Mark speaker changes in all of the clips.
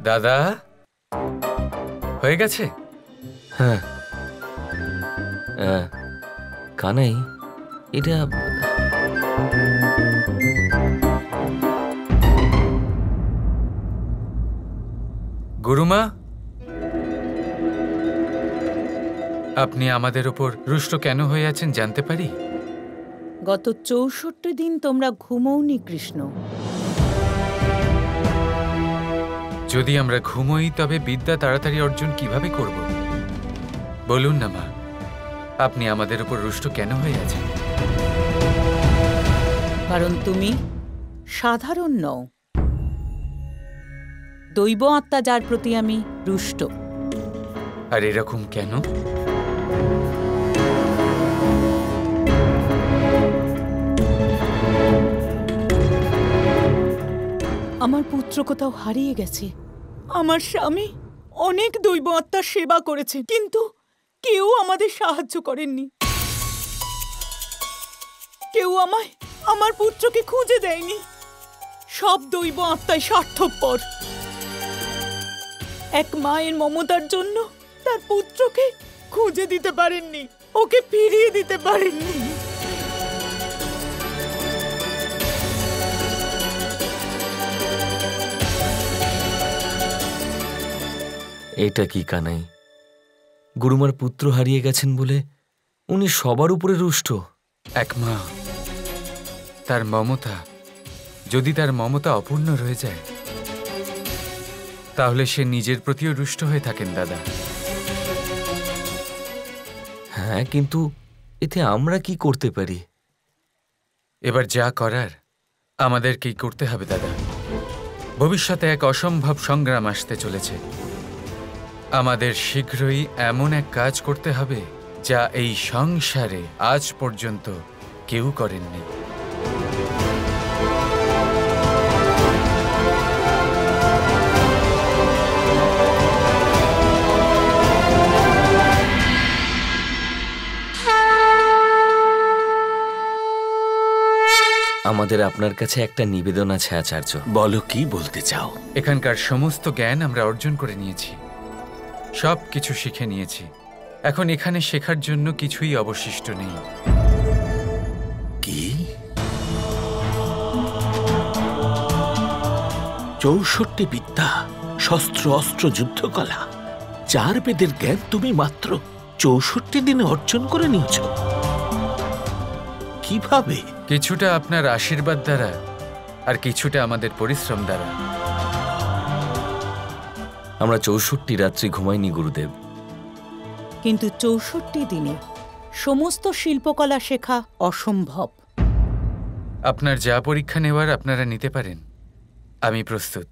Speaker 1: দাদা হয়ে গেছে?
Speaker 2: হ্যাঁ কানাই, এটা
Speaker 1: গুরুমা, আপনি আমাদের ওপর রুষ্ট কেন হয়ে আছেন জানতে পারি?
Speaker 3: গত ৬৪ দিন তোমরা ঘুমোওনি কৃষ্ণ।
Speaker 1: যদি আমরা ঘুমোই তবে বিদ্যা তাড়াতাড়ি অর্জন কিভাবে করব? বলুন না মা, আপনি আমাদের ওপর রুষ্ট কেন হয়ে আছেন?
Speaker 3: কারণ তুমি সাধারণ নও, দৈব আত্মা, যার প্রতি আমি রুষ্ট।
Speaker 1: আর এরকম কেন?
Speaker 3: আমার পুত্র কোথাও হারিয়ে গেছে। আমার স্বামী অনেক দৈব আত্মার সেবা করেছে, কিন্তু কেউ আমাদের সাহায্য করেননি। কেউ আমায় আমার পুত্রকে খুঁজে দেয়নি। সব দৈব আত্মায় স্বার্থপর। এক মায়ের মমতার জন্য তার পুত্রকে খুঁজে দিতে পারেননি, ওকে ফিরিয়ে দিতে পারেননি।
Speaker 2: এটা কি কানাই? গুরুমার পুত্র হারিয়ে গেছেন বলে উনি সবার উপরে রুষ্ট?
Speaker 1: এক মা, তার মমতা, যদি তার মমতা অপূর্ণ রয়ে যায় তাহলে সে নিজের প্রতিও রুষ্ট হয়ে থাকেন দাদা।
Speaker 2: হ্যাঁ, কিন্তু এতে আমরা কি করতে পারি?
Speaker 1: এবার যা করার আমাদেরকেই করতে হবে দাদা। ভবিষ্যতে এক অসম্ভব সংগ্রাম আসতে চলেছে। আমাদের শীঘ্রই এমন এক কাজ করতে হবে যা এই সংসারে আজ পর্যন্ত কেউ করেননি।
Speaker 2: আমাদের আপনার কাছে একটা নিবেদন আছে আচার্য।
Speaker 4: বলো, কি বলতে চাও?
Speaker 1: এখানকার সমস্ত জ্ঞান আমরা অর্জন করে নিয়েছি, সব কিছু শিখে নিয়েছি। এখন এখানে শেখার জন্য কিছুই অবশিষ্ট নেই।
Speaker 4: কি? ৬৪ বিদ্যা, শস্ত্র অস্ত্র যুদ্ধকলা, 4 বেদের জ্ঞান তুমি মাত্র ৬৪ দিনে অর্জন করে নিয়েছ? কিভাবে?
Speaker 1: কিছুটা আপনার আশীর্বাদ দ্বারা আর কিছুটা আমাদের পরিশ্রম দ্বারা।
Speaker 2: আমরা ৬৪ রাত্রি ঘুমাইনি গুরুদেব।
Speaker 3: কিন্তু ৬৪ দিনে সমস্ত শিল্পকলা শেখা অসম্ভব।
Speaker 1: আপনার যা পরীক্ষা নেওয়ার আপনারা নিতে পারেন, আমি প্রস্তুত।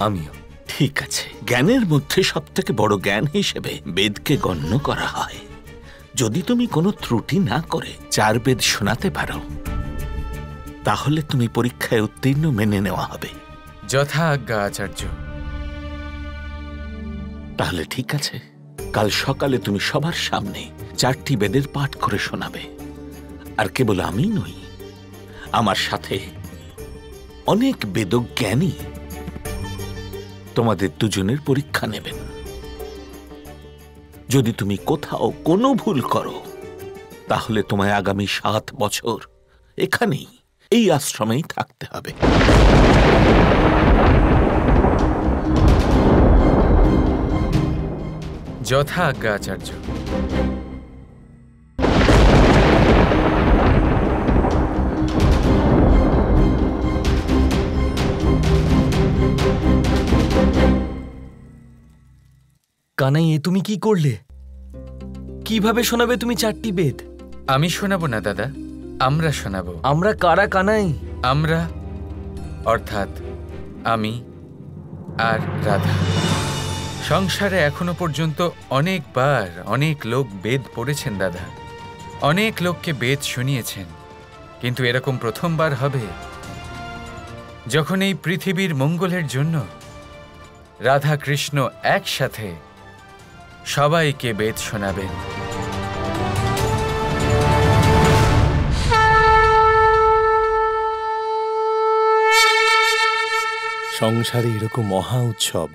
Speaker 2: আমিও।
Speaker 4: ঠিক আছে, জ্ঞানের মধ্যে সবথেকে বড় জ্ঞান হিসেবে বেদকে গণ্য করা হয়। যদি তুমি কোনো ত্রুটি না করে 4 বেদ শোনাতে পারো, তাহলে তুমি পরীক্ষায় উত্তীর্ণ মেনে নেওয়া হবে।
Speaker 1: যথা আজ্ঞা আচার্য।
Speaker 4: তাহলে ঠিক আছে, কাল সকালে তুমি সবার সামনে 4টি বেদের পাঠ করে শোনাবে। আর কেবল আমি নই, আমার সাথে অনেক বেদজ্ঞানী তোমাদের দুজনের পরীক্ষা নেবেন। যদি তুমি কোথাও কোনো ভুল করো, তাহলে তোমায় আগামী 7 বছর এখানেই, এই আশ্রমেই থাকতে হবে।
Speaker 1: যথা আজ্ঞা আচার্য।
Speaker 2: কানাই, এ তুমি কি করলে? কিভাবে শোনাবে তুমি 4টি বেদ?
Speaker 1: আমি শোনাবো না দাদা, আমরা শোনাবো।
Speaker 2: আমরা কারা কানাই?
Speaker 1: আমরা অর্থাৎ আমি আর রাধা। সংসারে এখনো পর্যন্ত অনেকবার অনেক লোক বেদ পড়েছেন দাদা, অনেক লোককে বেদ শুনিয়েছেন, কিন্তু এরকম প্রথমবার হবে যখন এই পৃথিবীর মঙ্গলের জন্য রাধা কৃষ্ণ একসাথে সবাইকে বেদ শোনাবেন।
Speaker 5: সংসারে এরকম মহা উৎসব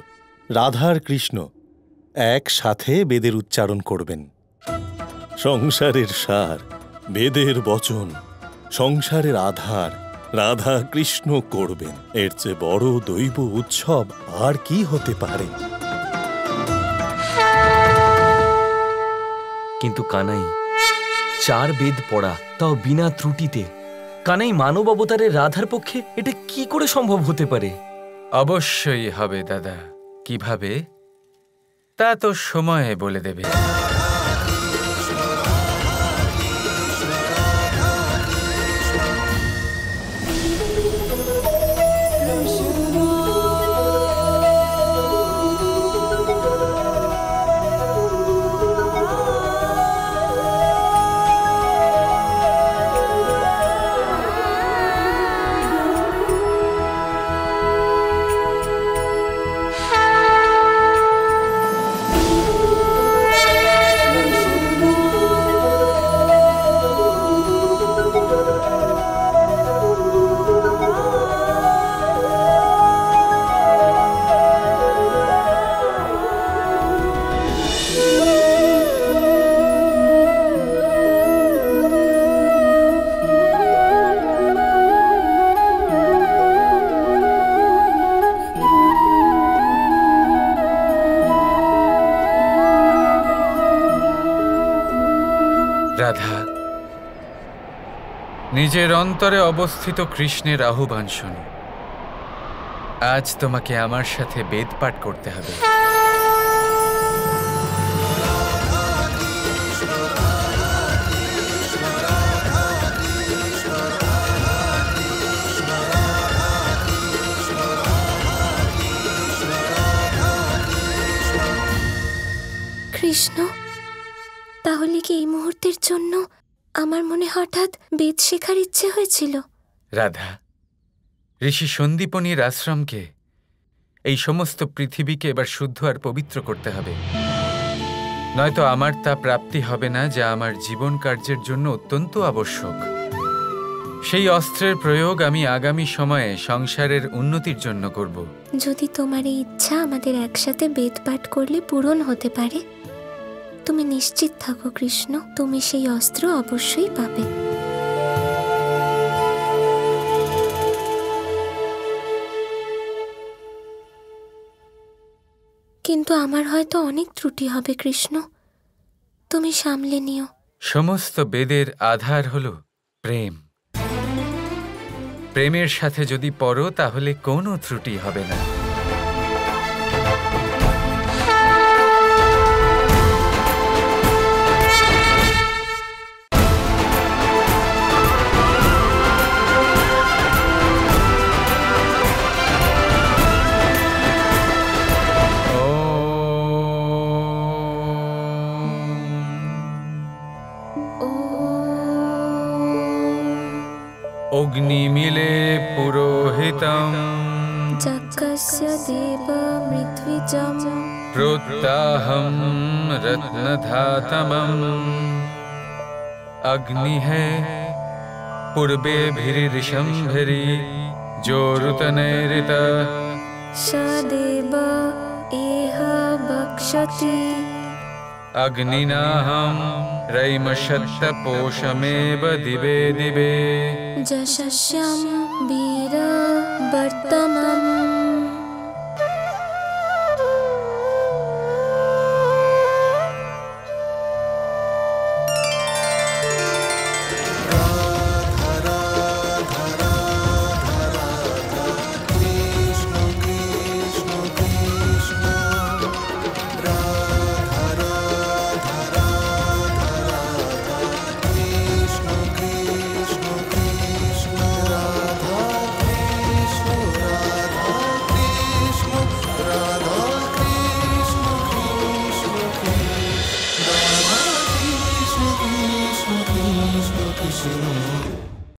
Speaker 5: রাধা আর কৃষ্ণ একসাথে বেদের উচ্চারণ করবেন। সংসারের সার, বেদের বচন, সংসারের আধার রাধা কৃষ্ণ করবেন। এর চেয়ে বড় দৈব উৎসব আর কি হতে পারে?
Speaker 2: কিন্তু কানাই, 4 বেদ পড়া, তাও বিনা ত্রুটিতে। কানাই, মানব অবতারের রাধার পক্ষে এটা কি করে সম্ভব হতে পারে?
Speaker 1: অবশ্যই হবে দাদা। কিভাবে তা তো সময় বলে দেবে। রাধা, নিজের অন্তরে অবস্থিত কৃষ্ণের আহ্বান শোনো। আজ তোমাকে আমার সাথে বেদ পাঠ করতে হবে।
Speaker 6: কৃষ্ণ, তাহলে কি এই মুহূর্তের জন্য আমার মনে হঠাৎ বেদ শেখার ইচ্ছে হয়েছিল?
Speaker 1: রাধা, ঋষি সন্দীপনীর আশ্রমকে, এই সমস্ত পৃথিবীকে এবার শুদ্ধ আর পবিত্র করতে হবে। নয়তো আমার তা প্রাপ্তি হবে না, যা আমার জীবন কার্যের জন্য অত্যন্ত আবশ্যক। সেই অস্ত্রের প্রয়োগ আমি আগামী সময়ে সংসারের উন্নতির জন্য করব।
Speaker 6: যদি তোমার এই ইচ্ছা আমাদের একসাথে বেদ পাঠ করলে পূরণ হতে পারে, তুমি নিশ্চিত থাকো কৃষ্ণ, তুমি সেই অস্ত্র অবশ্যই পাবে। কিন্তু আমার হয়তো অনেক ত্রুটি হবে কৃষ্ণ, তুমি সামলে নিও।
Speaker 1: সমস্ত বেদের আধার হল প্রেম। প্রেমের সাথে যদি পড়ো তাহলে কোনো ত্রুটি হবে না। অগ্নিমিলে পুরোহিতম
Speaker 6: যজ্ঞস্য দেব মৃத்বিজম
Speaker 1: प्रोत्ताहं रत्नधातमम् अग्नि है पूर्वे भिरिशंभरी जोरुतनैरित
Speaker 6: सदेव एह बक्षति
Speaker 1: अग्निनाहं रैमशत्तपोषमेव दिवे दिवे
Speaker 6: जशस्यं वीर वर्तमम्